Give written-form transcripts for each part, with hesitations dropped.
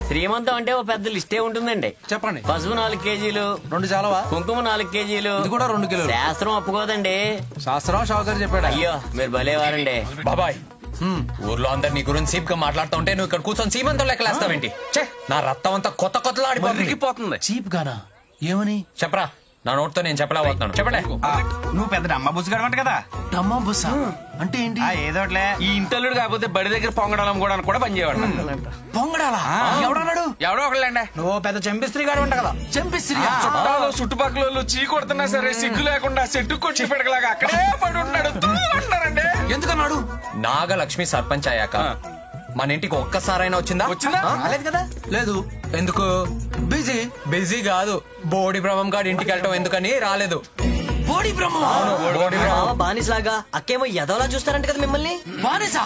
శ్రీమంతం అంటే ఓ పెద్ద లిస్టే ఉంటుందండి. చెప్పండి. పసుపు 4 కేజీలు. 2 చాలవా? కుంకుమ 4 కేజీలు. ఇది కూడా 2 కిలోలు. శాస్త్రం ఒప్పుకోదండి. శాస్త్రం షావుకర్ చెప్పాడు. అయ్యో మీరు భలేవారండి. బాబాయ్ ఊర్లో అందరు నీ గురించి సీప్ గా మాట్లాడుతూ ఉంటే నువ్వు ఇక్కడ కూర్చొని సీమంతం లెక్కలేస్తావేంటి? నా రక్తం అంతా కొత్తలాడిపోతుంది. చీప్ గానా? ఏమని చెప్పరా? నా నోట్తో నేను చెప్పలేకపోతున్నాను. చెప్పండి. నువ్వు పెద్ద అమ్మ బుస్సు కదా. డమ్మా బుస్సా అంటే ఏంటి? ఏదోట్లే ఈ ఇంటల్లుడు కాకపోతే బడి దగ్గర పొంగడాలం కూడా పనిచేయవాడు. పొంగడాలా? ఎవడన్నాడు? ఎవడో ఒకళ్ళండి. నువ్వు పెద్ద చెంపిస్త్రీ గారు ఉంటా కదా. చెంపిస్త్రీ చుట్టాలు చుట్టుపక్కల చీ కొడుతున్నా సరే సిగ్గు లేకుండా చెట్టు కొట్టి పెడకలాగా అక్కడే పడి ఉన్నాడు. ఎందుకన్నాడు? నాగలక్ష్మి సర్పంచ్ అయ్యాక మన ఇంటికి ఒక్కసారైనా వచ్చిందా? రాలేదు కదా. లేదు. ఎందుకు? బిజీ కాదు, బోడి బ్రహ్మం గారి ఇంటికి వెళ్ళటం ఎందుకని రాలేదు. బోడి బ్రహ్మ బానిసలాగా అక్కేమో ఎదవలా చూస్తారంట కదా మిమ్మల్ని. బానిసా?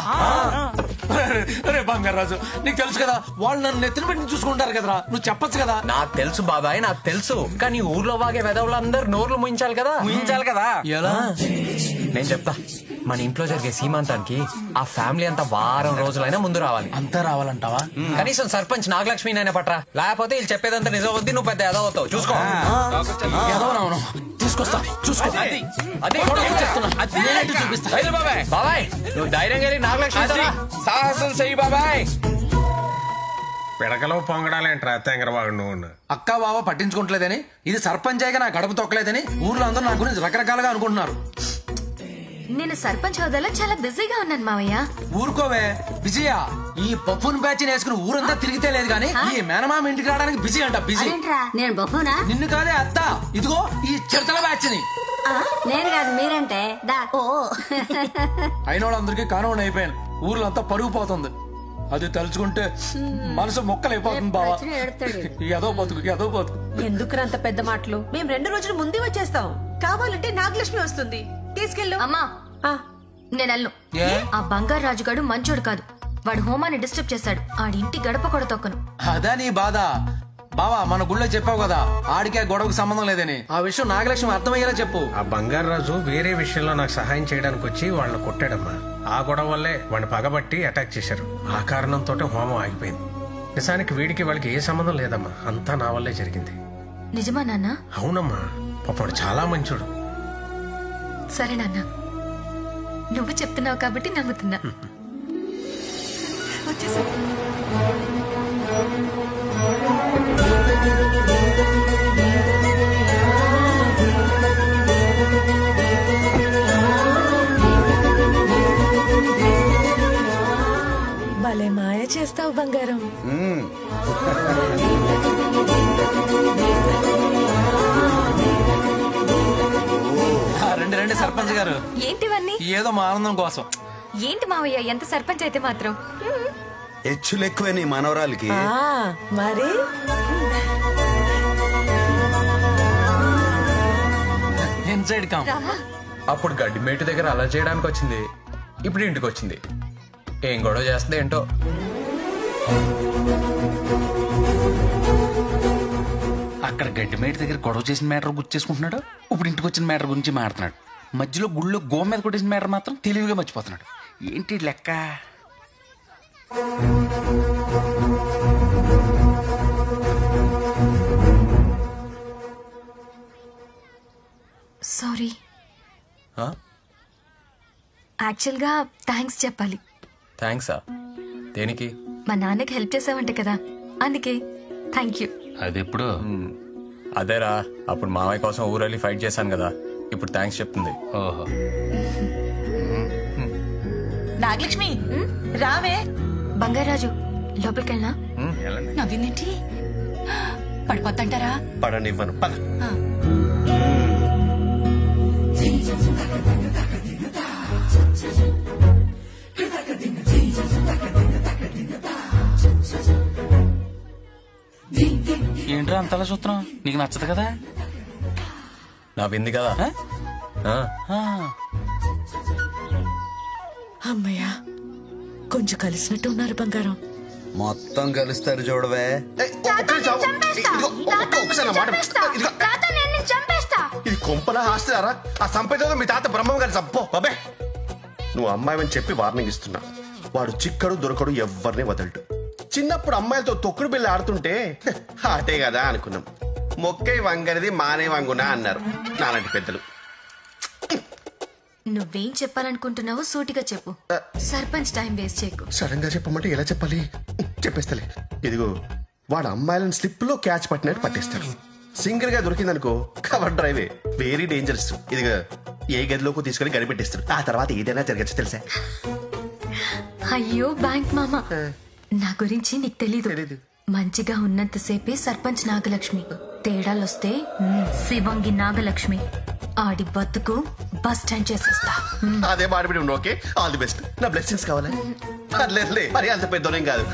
అరే బంగారాజు, నీకు తెలుసు కదా వాళ్ళు నన్ను నెత్తిన పెట్టి చూసుకుంటారు కదరా. నువ్వు చెప్పొచ్చు కదా. నాకు తెలుసు బాబాయ్, నాకు తెలుసు. కానీ ఊర్లో వాగే వెదవులందరూ నోర్లు ముయించాలి కదా. ఎలా? నేను చెప్తా. మన ఇంట్లో జరిగే సీమంతానికి ఆ ఫ్యామిలీ అంతా వారం రోజులైనా ముందు రావాలి. అంతా రావాలంటావా? కనీసం సర్పంచ్ నాగలక్ష్మి అయినా పట్రా. లేకపోతే వీళ్ళు చెప్పేదంతా నిజం వద్ది, నువ్వు పెద్ద ఎదవ అవుతావు. చూసుకో. తీసుకొస్తా, చూసుకో. బాబాయ్ నువ్వు ధైర్యం కలిగి నాగలక్ష్మి సాహసం చెయ్యి బాబాయ్. పిడకలో పొంగడాలేంట్రా తెంగరబాబు నువ్వు. అక్క బావ పట్టించుకోవట్లేదని, ఇది సర్పంచ్ అయ్యగా నా గడప తొక్కలేదని ఊర్లో అందరూ నా గురించి రకరకాలుగా అనుకుంటున్నారు. నేను సర్పంచ్ హోదాలో చాలా బిజీగా ఉన్నాను మావయ్య. ఊరుకోవే విజయ. ఈ పప్పును బ్యాచ్ వేసుకుని ఊరంతా తిరిగితే లేదు కానీ ఈ మేనమామ ఇంటికి రావడానికి బిజీ అంట. బిజీ. నేను బొమ్మనా? నిన్ను కాదే అత్త, ఇదిగో ఈ చిరతల బ్యాచ్ ని. నేను కాదు మీరంటే. అయిన వాళ్ళందరికీ కానవని అయిపోయాను. ఊర్లో అంతా పరుగు పోతుంది. అది తలుచుకుంటే మనసు మొక్కలైపోతుంది బావా. ఏదో బతుకు. ఎందుకు అంత పెద్ద మాటలు? మేము 2 రోజులు ముందే వచ్చేస్తాం. కావాలంటే నాగలక్ష్మి వస్తుంది, తీసుకెళ్ళు. అమ్మా నేను అల్లు. ఆ బంగారు రాజుగాడు మంచోడు కాదు. వాడు హోమాన్ని డిస్టర్బ్ చేశాడు. ఆడింటి గడప కూడా తొక్కను. అదా నీ బాధ బావా. మన గుళ్ళో చెప్పావు కదా ఆడికి ఆ గొడవకు సంబంధం లేదని. ఆ విషయం నాగలక్ష్మి అర్థమయ్యేలా చెప్పు. ఆ బంగారాజు వేరే విషయంలో నాకు సహాయం చేయడానికి వచ్చి వాళ్ళని కొట్టాడమ్మా. ఆ గొడవ వల్లే వాడిని పగబట్టి అటాక్ చేశారు. ఆ కారణంతో హోమం ఆగిపోయింది. నిజానికి వీడికి వాళ్ళకి ఏ సంబంధం లేదమ్మా. అంతా నా వల్లే జరిగింది. నిజమా నాన్న? అవునమ్మా, పాపడు చాలా మంచోడు. సరే నాన్న, నువ్వు చెప్తున్నావు కాబట్టి నమ్ముతున్నా. వచ్చేసా. భలే మాయ చేస్తావు బంగారం. రండి సర్పంచ్ గారు. ఏంటివన్నీ? ఏదో మా ఆనందం కోసం. ఏంటి మావయ్య ఎంత సర్పంచ్ అయితే మాత్రం? హెచ్చులు ఎక్కువే నీ మనవరాలకి. మరి ఇన్సైడ్ కమ్. అప్పుడు గడ్డి మేటు దగ్గర అలా చేయడానికి వచ్చింది, ఇప్పుడు ఇంటికి వచ్చింది. ఏం గొడవ చేస్తుంది ఏంటో. అక్కడ గడ్డి మేట దగ్గర గొడవ చేసిన మ్యాటర్ గుర్చేసుకుంటున్నాడు. ఇప్పుడు ఇంటికి వచ్చిన మ్యాటర్ గురించి మాట్లాడుతున్నాడు. మధ్యలో గుళ్ళో గోమ మీద కొట్టేసిన మ్యాటర్ మాత్రం తెలివిగా మర్చిపోతున్నాడు. ఏంటి లెక్క? సారీ. యాక్చువల్ గా థ్యాంక్స్ చెప్పాలి. థ్యాంక్సా? దేనికి? మా నాన్నకి హెల్ప్ చేసావంటే కదా, అందుకే థ్యాంక్ యూ. అది ఎప్పుడు? అదేరా, అప్పుడు మామయ్య కోసం ఊరెళ్ళి ఫైట్ చేశాను కదా, ఇప్పుడు థ్యాంక్స్ చెప్తుంది. ఓహో. నాగలక్ష్మి రావే. బంగారాజు లోపలికెళ్ళనా? నవ్విందేంటి? పడిపోద్దంటారా? పడనివ్వను. పద. ఏంట్రా అంతలా చూస్తున్నావు? నీకు నచ్చదు కదా? నా వింది కదా. అమ్మయ్యా, కొంచెం కలిసినట్టు ఉన్నారు బంగారం. మొత్తం కలుస్తారు చూడవే. ఇది కొంపలా హాస్టలారా? ఆ సంపేదో మీ తాత బ్రహ్మం గారి చంపో బాబే. నువ్వు అమ్మాయి అని చెప్పి వార్నింగ్ ఇస్తున్నా. వాడు చిక్కడు దొరకడు, ఎవరిని వదలడు. చిన్నప్పుడు అమ్మాయిలతో తొక్కుడు బిళ్ళ ఆడుతుంటే ఆటే కదా అనుకున్నాం. మొక్కై వంగనిది మానే వంగునా అన్నారు నాలాంటి పెద్దలు. నువ్వేం చెప్పాలనుకుంటున్నావో సూటిగా చెప్పు. సర్పంచ్ టైం వేస్ట్ చేయకు. సడన్ గా చెప్పమంటే ఎలా చెప్పాలి? చెప్పేస్తలే. ఇదిగో వాడు అమ్మాయిలను స్లిప్ లో క్యాచ్ పట్టినట్టు పట్టేస్తాడు. సింగిల్ గా దొరికిందనుకో కవర్ డ్రైవే, వెరీ డేంజరస్. ఇదిగో ఏ గదిలోకి తీసుకొని గడిపెట్టేస్తాడు. ఆ తర్వాత ఏదైనా జరగచ్చు తెలుసా? అయ్యో బ్యాంక్ మామ, నా గురించి నీకు తెలీదు. మంచిగా ఉన్నంతసేపే సర్పంచ్ నాగలక్ష్మి, తేడాలొస్తే శివంగి నాగలక్ష్మి. ఆడి బతుకు బస్ స్టాండ్ చేసేస్తా. అదే మాడిపిడి. Okay, all the best. నా బ్లెస్సింగ్స్ కావాలా? లేదు మరి అంత పెద్దోనేం కాదు.